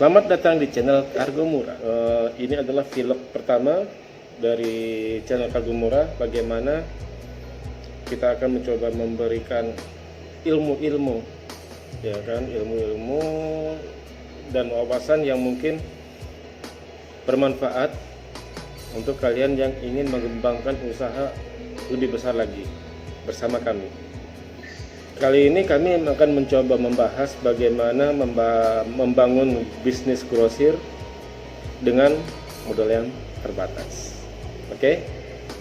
Selamat datang di channel Kargo Murah. Ini adalah vlog pertama dari channel Kargo Murah. Bagaimana kita akan mencoba memberikan ilmu-ilmu, ya kan, ilmu-ilmu dan wawasan yang mungkin bermanfaat untuk kalian yang ingin mengembangkan usaha lebih besar lagi bersama kami. Kali ini kami akan mencoba membahas bagaimana membangun bisnis grosir dengan modal yang terbatas. Oke,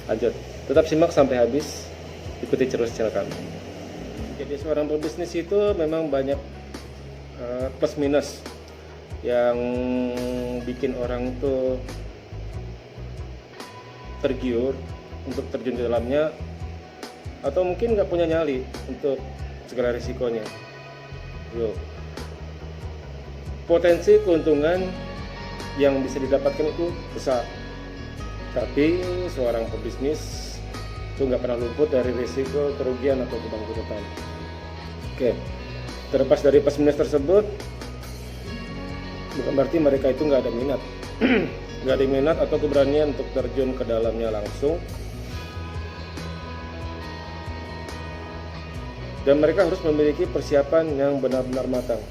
lanjut. Tetap simak sampai habis, ikuti terus channel kami. Jadi seorang pebisnis itu memang banyak plus minus yang bikin orang tuh tergiur untuk terjun di dalamnya, atau mungkin nggak punya nyali untuk segala risikonya. Potensi keuntungan yang bisa didapatkan itu besar, tapi seorang pebisnis itu nggak pernah luput dari risiko kerugian atau kebangkrutan. Oke, terlepas dari plus minus tersebut, bukan berarti mereka itu nggak ada minat, nggak ada minat atau keberanian untuk terjun ke dalamnya langsung. Dan mereka harus memiliki persiapan yang benar-benar matang.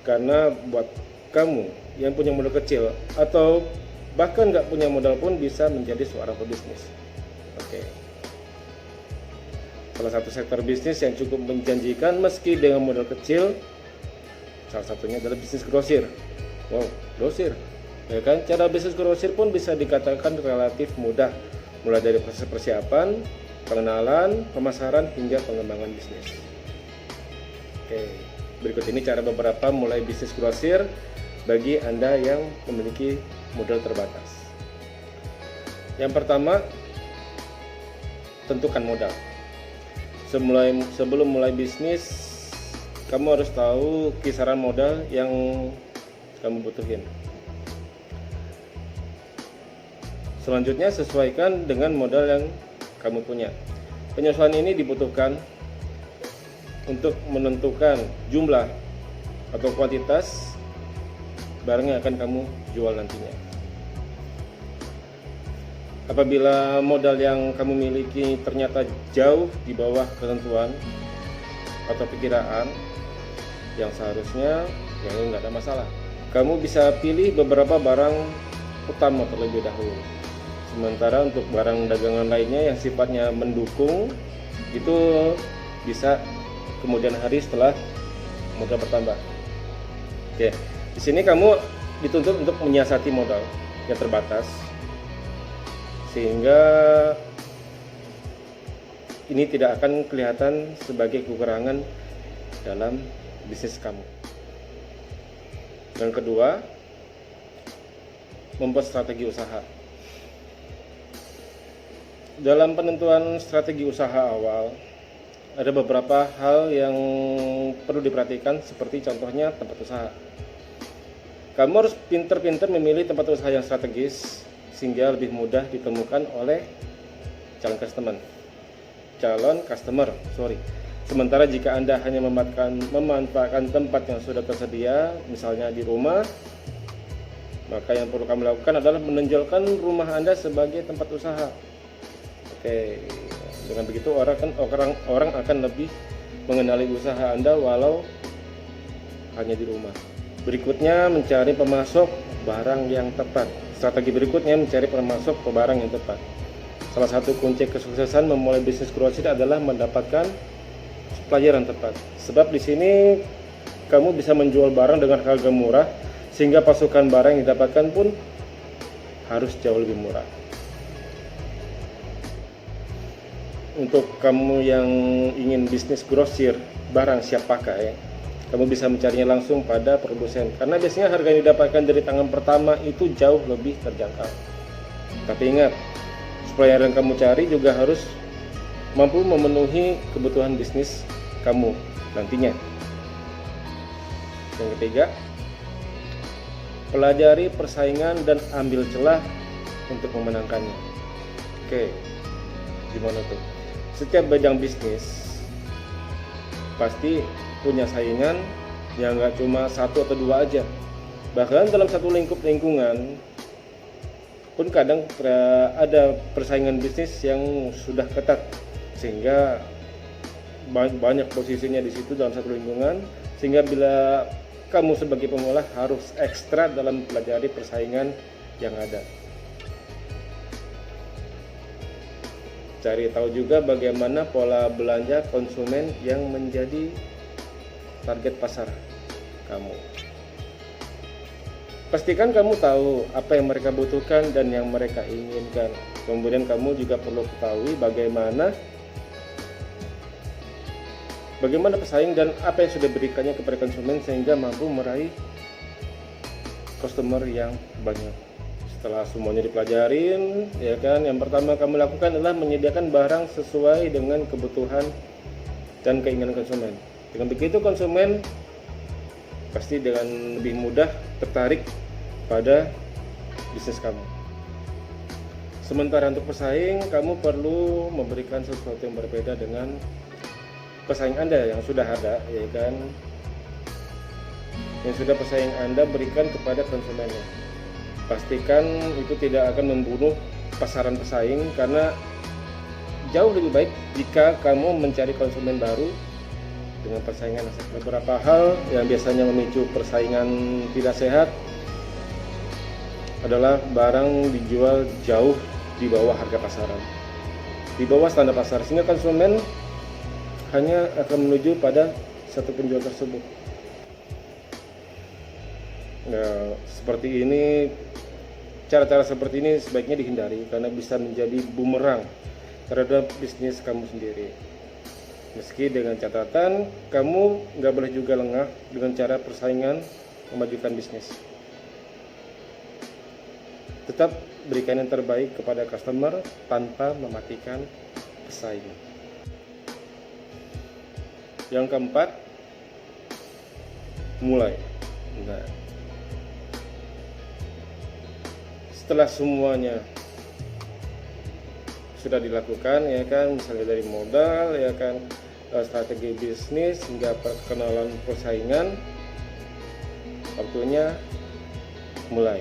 Karena buat kamu yang punya modal kecil atau bahkan nggak punya modal pun bisa menjadi seorang pebisnis. Oke. Salah satu sektor bisnis yang cukup menjanjikan meski dengan modal kecil, salah satunya adalah bisnis grosir. Wow, grosir. Ya kan? Cara bisnis grosir pun bisa dikatakan relatif mudah, mulai dari proses persiapan, pengenalan, pemasaran, hingga pengembangan bisnis. Oke, berikut ini cara beberapa mulai bisnis grosir bagi Anda yang memiliki modal terbatas. Yang pertama, tentukan modal. Sebelum mulai bisnis, kamu harus tahu kisaran modal yang kamu butuhin. Selanjutnya, sesuaikan dengan modal yang kamu punya. Penyesuaian ini dibutuhkan untuk menentukan jumlah atau kuantitas barang yang akan kamu jual nantinya. Apabila modal yang kamu miliki ternyata jauh di bawah ketentuan atau perkiraan yang seharusnya, ya nggak ada masalah. Kamu bisa pilih beberapa barang utama terlebih dahulu. Sementara untuk barang dagangan lainnya yang sifatnya mendukung itu bisa kemudian hari setelah modal bertambah. Oke, di sini kamu dituntut untuk menyiasati modal yang terbatas sehingga ini tidak akan kelihatan sebagai kekurangan dalam bisnis kamu. Yang kedua, membuat strategi usaha. Dalam penentuan strategi usaha awal, ada beberapa hal yang perlu diperhatikan, seperti contohnya tempat usaha. Kamu harus pintar-pintar memilih tempat usaha yang strategis sehingga lebih mudah ditemukan oleh calon customer. Sementara jika Anda hanya memanfaatkan tempat yang sudah tersedia, misalnya di rumah, maka yang perlu kamu lakukan adalah menonjolkan rumah Anda sebagai tempat usaha. Oke, dengan begitu orang akan lebih mengenali usaha Anda walau hanya di rumah. Berikutnya, mencari pemasok barang yang tepat. Strategi berikutnya mencari pemasok barang yang tepat. Salah satu kunci kesuksesan memulai bisnis grosir adalah mendapatkan supplier yang tepat. Sebab di sini kamu bisa menjual barang dengan harga murah sehingga pasokan barang yang didapatkan pun harus jauh lebih murah. Untuk kamu yang ingin bisnis grosir barang siap pakai, kamu bisa mencarinya langsung pada produsen, karena biasanya harga yang didapatkan dari tangan pertama itu jauh lebih terjangkau. Tapi ingat, supplier yang kamu cari juga harus mampu memenuhi kebutuhan bisnis kamu nantinya. Yang ketiga, pelajari persaingan dan ambil celah untuk memenangkannya. Oke, gimana tuh? Setiap bidang bisnis pasti punya saingan yang nggak cuma satu atau dua aja, Bahkan dalam satu lingkungan pun kadang ada persaingan bisnis yang sudah ketat, sehingga banyak posisinya di situ dalam satu lingkungan, sehingga bila kamu sebagai pengolah harus ekstra dalam pelajari persaingan yang ada. Cari tahu juga bagaimana pola belanja konsumen yang menjadi target pasar kamu. Pastikan kamu tahu apa yang mereka butuhkan dan yang mereka inginkan. Kemudian kamu juga perlu ketahui bagaimana pesaing dan apa yang sudah diberikannya kepada konsumen sehingga mampu meraih customer yang banyak. Setelah semuanya dipelajarin, ya kan, yang pertama kamu lakukan adalah menyediakan barang sesuai dengan kebutuhan dan keinginan konsumen. Dengan begitu konsumen pasti dengan lebih mudah tertarik pada bisnis kamu. Sementara untuk pesaing, kamu perlu memberikan sesuatu yang berbeda dengan pesaing Anda yang sudah ada, ya kan, yang sudah pesaing Anda berikan kepada konsumennya. Pastikan itu tidak akan membunuh pasaran pesaing, karena jauh lebih baik jika kamu mencari konsumen baru dengan persaingan. Beberapa hal yang biasanya memicu persaingan tidak sehat adalah barang dijual jauh di bawah harga pasaran, di bawah standar pasar, sehingga konsumen hanya akan menuju pada satu penjual tersebut. Nah, seperti ini, cara-cara seperti ini sebaiknya dihindari karena bisa menjadi bumerang terhadap bisnis kamu sendiri. Meski dengan catatan, kamu nggak boleh juga lengah dengan cara persaingan memajukan bisnis. Tetap berikan yang terbaik kepada customer tanpa mematikan pesaing. Yang keempat, mulai. Nah, setelah semuanya sudah dilakukan, ya kan, misalnya dari modal, ya kan, strategi bisnis hingga perkenalan persaingan, waktunya mulai.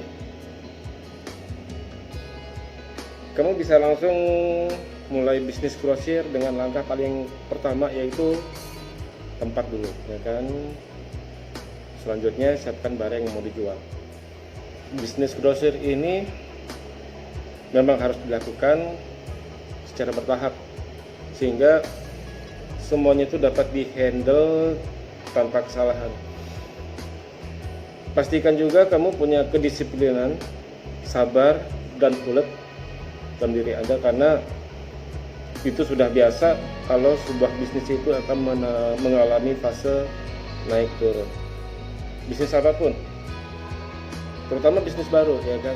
Kamu bisa langsung mulai bisnis grosir dengan langkah paling pertama, yaitu tempat dulu, ya kan. Selanjutnya siapkan barang yang mau dijual. Bisnis grosir ini memang harus dilakukan secara bertahap sehingga semuanya itu dapat dihandle tanpa kesalahan. Pastikan juga kamu punya kedisiplinan, sabar, dan ulet dalam diri Anda, karena itu sudah biasa kalau sebuah bisnis itu akan mengalami fase naik turun. Bisnis apapun, terutama bisnis baru, ya kan.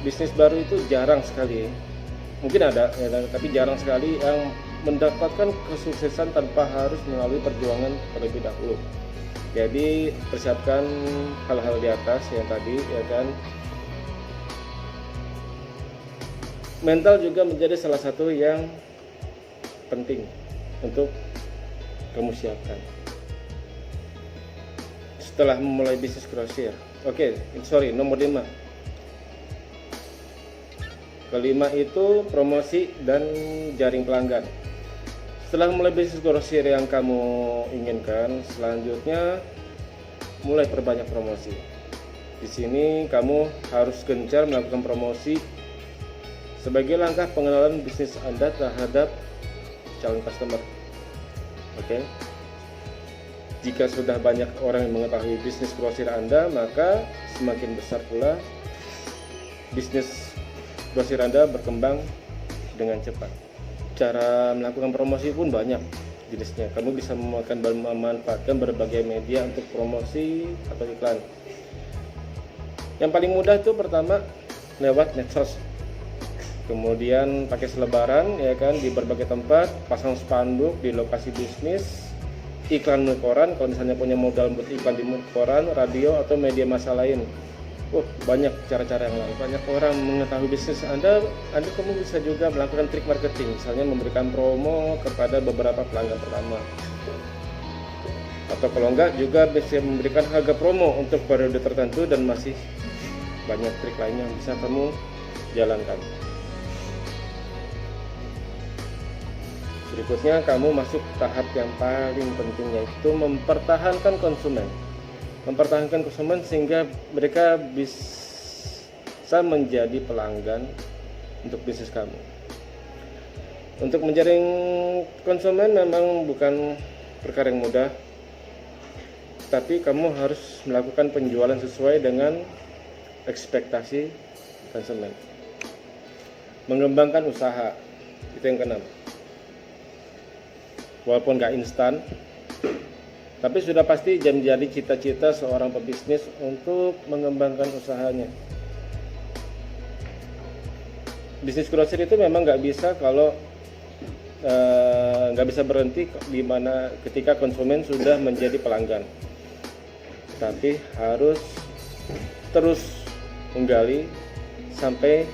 Bisnis baru itu jarang sekali, mungkin ada, ya kan, tapi jarang sekali yang mendapatkan kesuksesan tanpa harus melalui perjuangan terlebih dahulu. Jadi persiapkan hal-hal di atas yang tadi, ya kan. Mental juga menjadi salah satu yang penting untuk kamu siapkan setelah memulai bisnis grosir. Nomor 5. Kelima itu promosi dan jaring pelanggan. Setelah mulai bisnis grosir yang kamu inginkan, selanjutnya mulai perbanyak promosi. Di sini kamu harus gencar melakukan promosi sebagai langkah pengenalan bisnis Anda terhadap calon customer. Jika sudah banyak orang yang mengetahui bisnis grosir Anda, maka semakin besar pula bisnis grosir Anda berkembang dengan cepat. Cara melakukan promosi pun banyak jenisnya. Kamu bisa memanfaatkan berbagai media untuk promosi atau iklan. Yang paling mudah itu pertama lewat medsos. Kemudian pakai selebaran, ya kan, di berbagai tempat, pasang spanduk di lokasi bisnis, iklan di koran kalau misalnya punya modal buat iklan di koran, radio atau media massa lain. Banyak cara-cara yang lain. Banyak orang mengetahui bisnis Anda. Kamu bisa juga melakukan trik marketing, misalnya memberikan promo kepada beberapa pelanggan pertama. atau kalau enggak juga bisa memberikan harga promo untuk periode tertentu, dan masih banyak trik lainnya yang bisa kamu jalankan. Berikutnya kamu masuk tahap yang paling penting, yaitu mempertahankan konsumen. Mempertahankan konsumen sehingga mereka bisa menjadi pelanggan untuk bisnis kamu. Untuk menjaring konsumen memang bukan perkara yang mudah, tapi kamu harus melakukan penjualan sesuai dengan ekspektasi konsumen. Mengembangkan usaha, itu yang keenam. Walaupun gak instan, tapi sudah pasti menjadi cita-cita seorang pebisnis untuk mengembangkan usahanya. Bisnis grosir itu memang nggak bisa kalau nggak bisa berhenti di mana ketika konsumen sudah menjadi pelanggan, tapi harus terus menggali sampai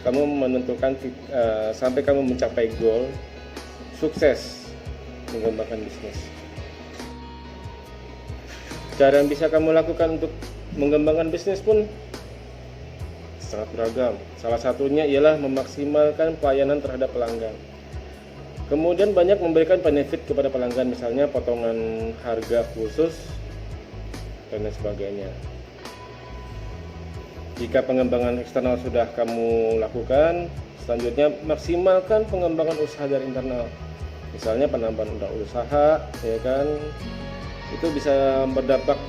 kamu menentukan sampai kamu mencapai goal sukses mengembangkan bisnis. Cara yang bisa kamu lakukan untuk mengembangkan bisnis pun sangat beragam. Salah satunya ialah memaksimalkan pelayanan terhadap pelanggan. Kemudian banyak memberikan benefit kepada pelanggan, misalnya potongan harga khusus dan lain sebagainya. Jika pengembangan eksternal sudah kamu lakukan, selanjutnya maksimalkan pengembangan usaha dari internal. Misalnya penambahan unit usaha, ya kan, itu bisa berdampak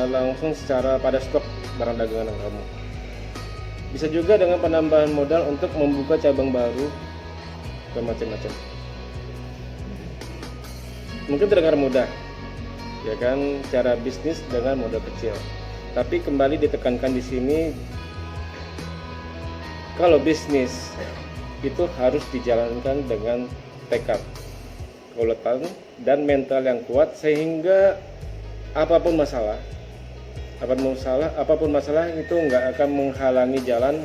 langsung secara pada stok barang dagangan kamu. Bisa juga dengan penambahan modal untuk membuka cabang baru dan macam-macam. Mungkin terdengar mudah, ya kan, cara bisnis dengan modal kecil. Tapi kembali ditekankan di sini, kalau bisnis itu harus dijalankan dengan tekad, keuletan, dan mental yang kuat, sehingga apapun masalah itu nggak akan menghalangi jalan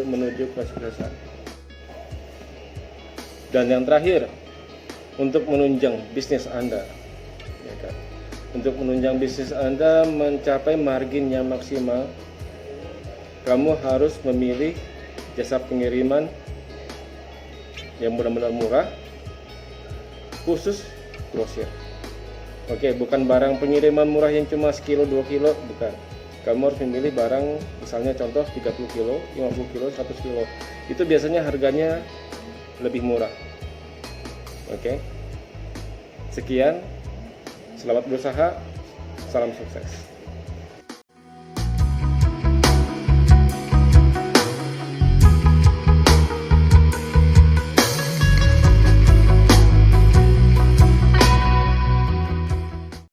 menuju kesuksesan. Dan yang terakhir, untuk menunjang bisnis Anda, ya kan? Untuk menunjang bisnis Anda mencapai margin yang maksimal, kamu harus memilih jasa pengiriman yang benar-benar murah, khusus grosir. Oke, bukan barang pengiriman murah yang cuma sekilo 2 kilo, bukan. Kamu harus memilih barang, misalnya contoh 30 kilo, 50 kilo, 100 kilo. Itu biasanya harganya lebih murah. Oke. Sekian, selamat berusaha, salam sukses.